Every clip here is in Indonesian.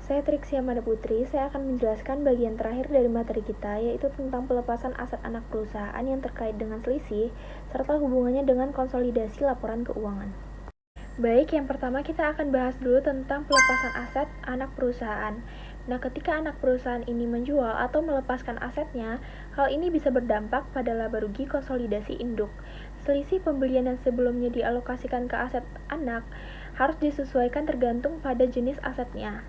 Saya Triksia Mada Putri, saya akan menjelaskan bagian terakhir dari materi kita, yaitu tentang pelepasan aset anak perusahaan yang terkait dengan selisih, serta hubungannya dengan konsolidasi laporan keuangan. Baik, yang pertama kita akan bahas dulu tentang pelepasan aset anak perusahaan. Nah, ketika anak perusahaan ini menjual atau melepaskan asetnya, hal ini bisa berdampak pada laba rugi konsolidasi induk. Selisih pembelian yang sebelumnya dialokasikan ke aset anak harus disesuaikan tergantung pada jenis asetnya.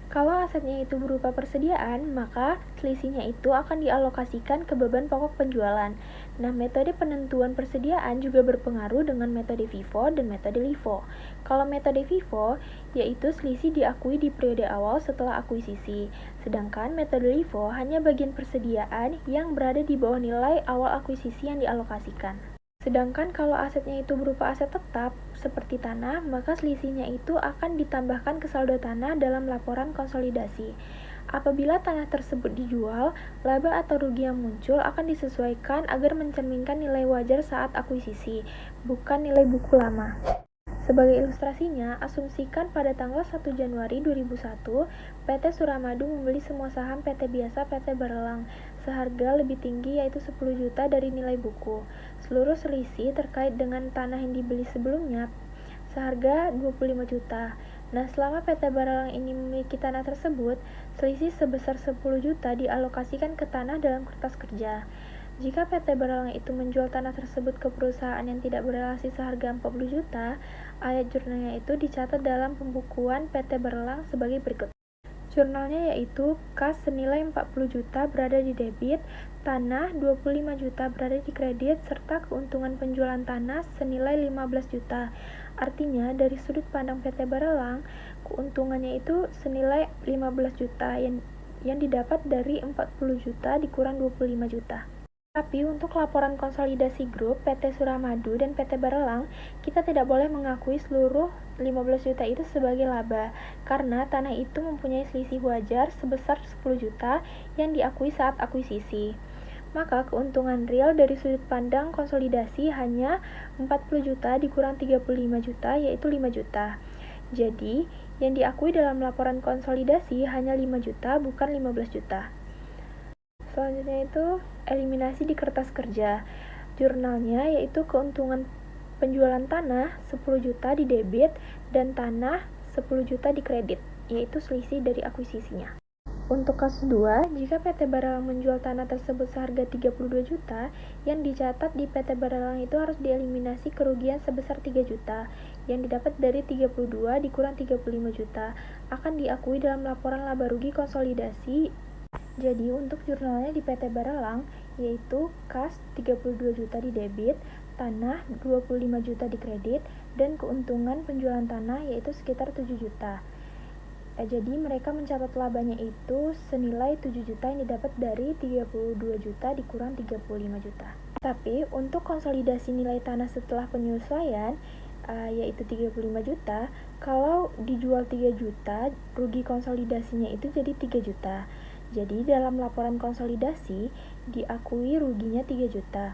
Kalau asetnya itu berupa persediaan, maka selisihnya itu akan dialokasikan ke beban pokok penjualan. Nah, metode penentuan persediaan juga berpengaruh dengan metode FIFO dan metode LIFO. Kalau metode FIFO, yaitu selisih diakui di periode awal setelah akuisisi. Sedangkan metode LIFO hanya bagian persediaan yang berada di bawah nilai awal akuisisi yang dialokasikan. Sedangkan kalau asetnya itu berupa aset tetap, seperti tanah, maka selisihnya itu akan ditambahkan ke saldo tanah dalam laporan konsolidasi. Apabila tanah tersebut dijual, laba atau rugi yang muncul akan disesuaikan agar mencerminkan nilai wajar saat akuisisi, bukan nilai buku lama. Sebagai ilustrasinya, asumsikan pada tanggal 1 Januari 2001, PT Suramadu membeli semua saham PT Biasa PT Barelang seharga lebih tinggi yaitu 10 juta dari nilai buku. Seluruh selisih terkait dengan tanah yang dibeli sebelumnya seharga 25 juta. Nah, selama PT Barelang ini memiliki tanah tersebut, selisih sebesar 10 juta dialokasikan ke tanah dalam kertas kerja. Jika PT Barelang itu menjual tanah tersebut ke perusahaan yang tidak berrelasi seharga 40 juta, ayat jurnalnya itu dicatat dalam pembukuan PT Barelang sebagai berikut. Jurnalnya yaitu kas senilai 40 juta berada di debit, tanah 25 juta berada di kredit, serta keuntungan penjualan tanah senilai 15 juta. Artinya, dari sudut pandang PT Barelang, keuntungannya itu senilai 15 juta yang didapat dari 40 juta dikurang 25 juta. Tapi untuk laporan konsolidasi grup PT Suramadu dan PT Barelang, kita tidak boleh mengakui seluruh 15 juta itu sebagai laba, karena tanah itu mempunyai selisih wajar sebesar 10 juta yang diakui saat akuisisi. Maka keuntungan real dari sudut pandang konsolidasi hanya 40 juta dikurang 35 juta, yaitu 5 juta. Jadi, yang diakui dalam laporan konsolidasi hanya 5 juta, bukan 15 juta. Selanjutnya itu eliminasi di kertas kerja. Jurnalnya yaitu keuntungan penjualan tanah 10 juta di debit dan tanah 10 juta di kredit, yaitu selisih dari akuisisinya. Untuk kasus 2, jika PT Barelang menjual tanah tersebut seharga 32 juta, yang dicatat di PT Barelang itu harus dieliminasi kerugian sebesar 3 juta, yang didapat dari 32 dikurang 35 juta, akan diakui dalam laporan laba rugi konsolidasi. Jadi untuk jurnalnya di PT Barelang yaitu kas 32 juta di debit, tanah 25 juta di kredit, dan keuntungan penjualan tanah yaitu sekitar 7 juta. Jadi mereka mencatat labanya itu senilai 7 juta yang didapat dari 32 juta dikurang 35 juta. Tapi untuk konsolidasi nilai tanah setelah penyesuaian yaitu 35 juta, kalau dijual 3 juta, rugi konsolidasinya itu jadi 3 juta. Jadi dalam laporan konsolidasi diakui ruginya 3 juta.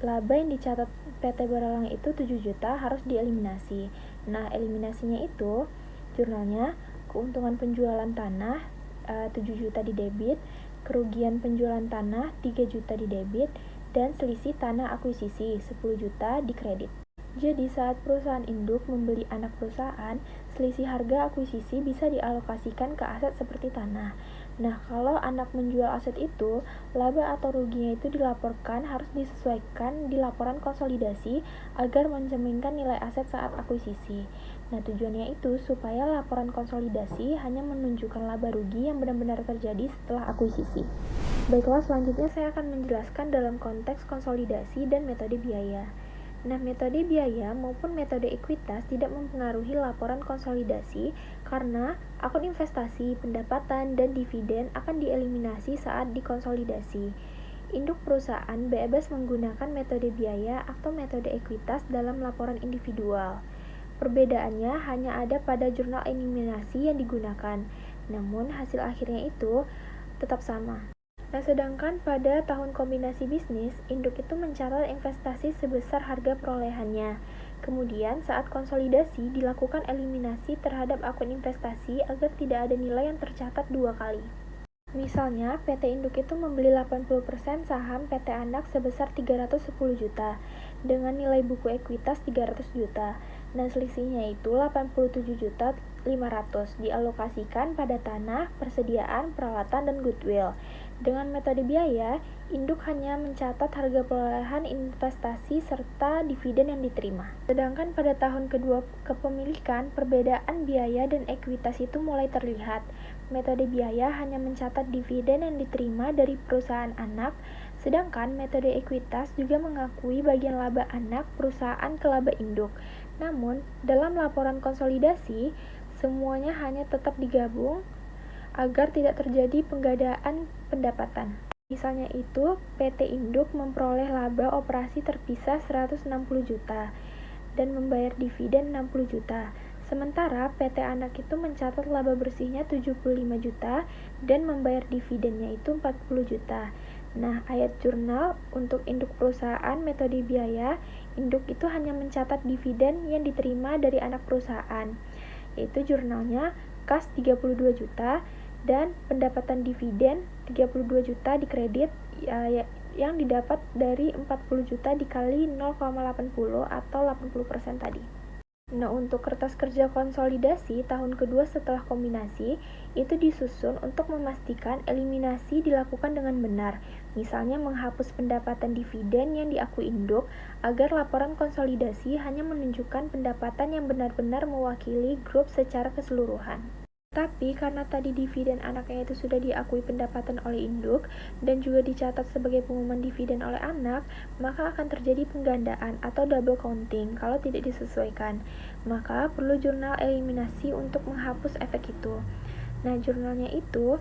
Laba yang dicatat PT Barelang itu 7 juta harus dieliminasi. Nah, eliminasinya itu jurnalnya keuntungan penjualan tanah 7 juta di debit, kerugian penjualan tanah 3 juta di debit, dan selisih tanah akuisisi 10 juta di kredit. Jadi saat perusahaan induk membeli anak perusahaan, selisih harga akuisisi bisa dialokasikan ke aset seperti tanah. Nah, kalau anak menjual aset itu, laba atau ruginya itu dilaporkan harus disesuaikan di laporan konsolidasi agar mencerminkan nilai aset saat akuisisi. Nah, tujuannya itu supaya laporan konsolidasi hanya menunjukkan laba rugi yang benar-benar terjadi setelah akuisisi. Baiklah, selanjutnya saya akan menjelaskan dalam konteks konsolidasi dan metode biaya. Nah, metode biaya maupun metode ekuitas tidak mempengaruhi laporan konsolidasi karena akun investasi, pendapatan, dan dividen akan dieliminasi saat dikonsolidasi. Induk perusahaan bebas menggunakan metode biaya atau metode ekuitas dalam laporan individual. Perbedaannya hanya ada pada jurnal eliminasi yang digunakan, namun hasil akhirnya itu tetap sama. Nah, sedangkan pada tahun kombinasi bisnis, induk itu mencatat investasi sebesar harga perolehannya. Kemudian, saat konsolidasi, dilakukan eliminasi terhadap akun investasi agar tidak ada nilai yang tercatat dua kali. Misalnya, PT Induk itu membeli 80% saham PT Anak sebesar 310 juta dengan nilai buku ekuitas 300 juta. Nah, selisihnya itu 87 juta 500 dialokasikan pada tanah, persediaan, peralatan, dan goodwill. Dengan metode biaya, induk hanya mencatat harga perolehan investasi serta dividen yang diterima. Sedangkan pada tahun kedua kepemilikan, perbedaan biaya dan ekuitas itu mulai terlihat. Metode biaya hanya mencatat dividen yang diterima dari perusahaan anak, sedangkan metode ekuitas juga mengakui bagian laba anak perusahaan ke laba induk. Namun, dalam laporan konsolidasi, semuanya hanya tetap digabung agar tidak terjadi penggadaan pendapatan. Misalnya itu, PT Induk memperoleh laba operasi terpisah 160 juta dan membayar dividen 60 juta. Sementara PT Anak itu mencatat laba bersihnya 75 juta dan membayar dividennya itu 40 juta. Nah, ayat jurnal untuk induk perusahaan metode biaya, induk itu hanya mencatat dividen yang diterima dari anak perusahaan, yaitu jurnalnya kas 32 juta dan pendapatan dividen 32 juta dikredit yang didapat dari 40 juta dikali 0,80 atau 80% tadi. Nah, untuk kertas kerja konsolidasi tahun kedua setelah kombinasi, itu disusun untuk memastikan eliminasi dilakukan dengan benar. Misalnya menghapus pendapatan dividen yang diakui induk, agar laporan konsolidasi hanya menunjukkan pendapatan yang benar-benar mewakili grup secara keseluruhan. Tapi karena tadi dividen anaknya itu sudah diakui pendapatan oleh induk dan juga dicatat sebagai pengumuman dividen oleh anak, maka akan terjadi penggandaan atau double counting kalau tidak disesuaikan. Maka perlu jurnal eliminasi untuk menghapus efek itu. Nah, jurnalnya itu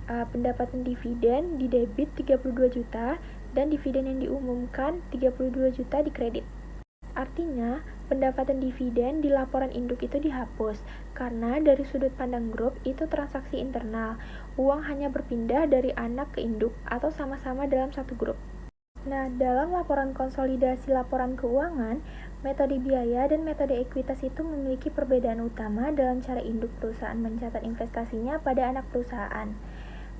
pendapatan dividen di debit 32 juta dan dividen yang diumumkan 32 juta dikredit. Artinya, pendapatan dividen di laporan induk itu dihapus, karena dari sudut pandang grup itu transaksi internal, uang hanya berpindah dari anak ke induk atau sama-sama dalam satu grup. Nah, dalam laporan konsolidasi laporan keuangan, metode biaya dan metode ekuitas itu memiliki perbedaan utama dalam cara induk perusahaan mencatat investasinya pada anak perusahaan.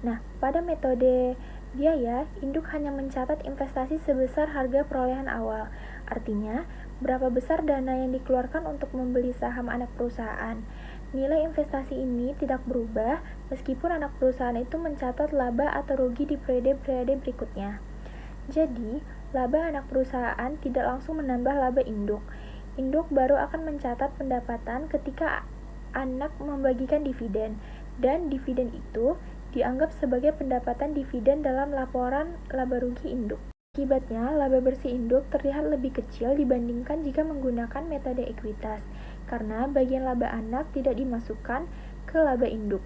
Nah, pada metode biaya, induk hanya mencatat investasi sebesar harga perolehan awal. Artinya, berapa besar dana yang dikeluarkan untuk membeli saham anak perusahaan. Nilai investasi ini tidak berubah meskipun anak perusahaan itu mencatat laba atau rugi di periode-periode berikutnya. Jadi, laba anak perusahaan tidak langsung menambah laba induk. Induk baru akan mencatat pendapatan ketika anak membagikan dividen, dan dividen itu dianggap sebagai pendapatan dividen dalam laporan laba rugi induk. Akibatnya, laba bersih induk terlihat lebih kecil dibandingkan jika menggunakan metode ekuitas, karena bagian laba anak tidak dimasukkan ke laba induk.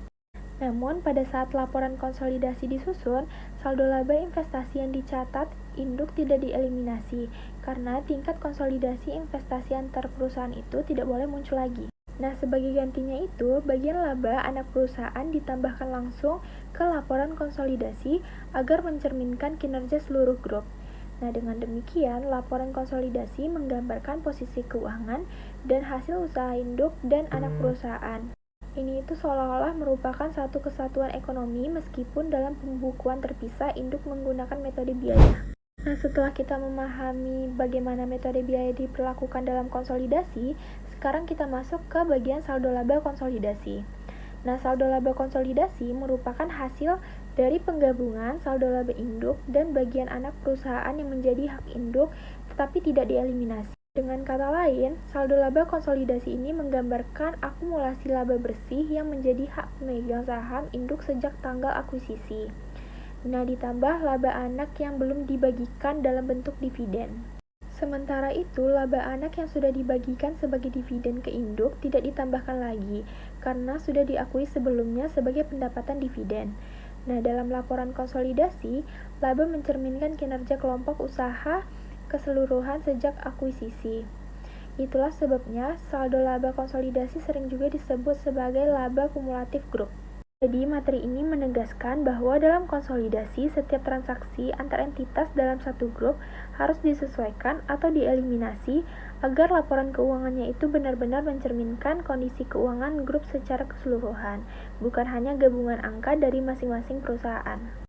Namun, pada saat laporan konsolidasi disusun, saldo laba investasi yang dicatat induk tidak dieliminasi, karena tingkat konsolidasi investasi antar perusahaan itu tidak boleh muncul lagi. Nah, sebagai gantinya itu, bagian laba anak perusahaan ditambahkan langsung ke laporan konsolidasi agar mencerminkan kinerja seluruh grup. Nah, dengan demikian, laporan konsolidasi menggambarkan posisi keuangan dan hasil usaha induk dan anak perusahaan. Ini itu seolah-olah merupakan satu kesatuan ekonomi meskipun dalam pembukuan terpisah induk menggunakan metode biaya. Nah, setelah kita memahami bagaimana metode biaya diperlakukan dalam konsolidasi, sekarang kita masuk ke bagian saldo laba konsolidasi. Nah, saldo laba konsolidasi merupakan hasil dari penggabungan saldo laba induk dan bagian anak perusahaan yang menjadi hak induk tetapi tidak dieliminasi. Dengan kata lain, saldo laba konsolidasi ini menggambarkan akumulasi laba bersih yang menjadi hak pemegang saham induk sejak tanggal akuisisi. Nah, ditambah laba anak yang belum dibagikan dalam bentuk dividen. Sementara itu, laba anak yang sudah dibagikan sebagai dividen ke induk tidak ditambahkan lagi, karena sudah diakui sebelumnya sebagai pendapatan dividen. Nah, dalam laporan konsolidasi, laba mencerminkan kinerja kelompok usaha keseluruhan sejak akuisisi. Itulah sebabnya saldo laba konsolidasi sering juga disebut sebagai laba kumulatif grup. Jadi, materi ini menegaskan bahwa dalam konsolidasi, setiap transaksi antar entitas dalam satu grup harus disesuaikan atau dieliminasi agar laporan keuangannya itu benar-benar mencerminkan kondisi keuangan grup secara keseluruhan, bukan hanya gabungan angka dari masing-masing perusahaan.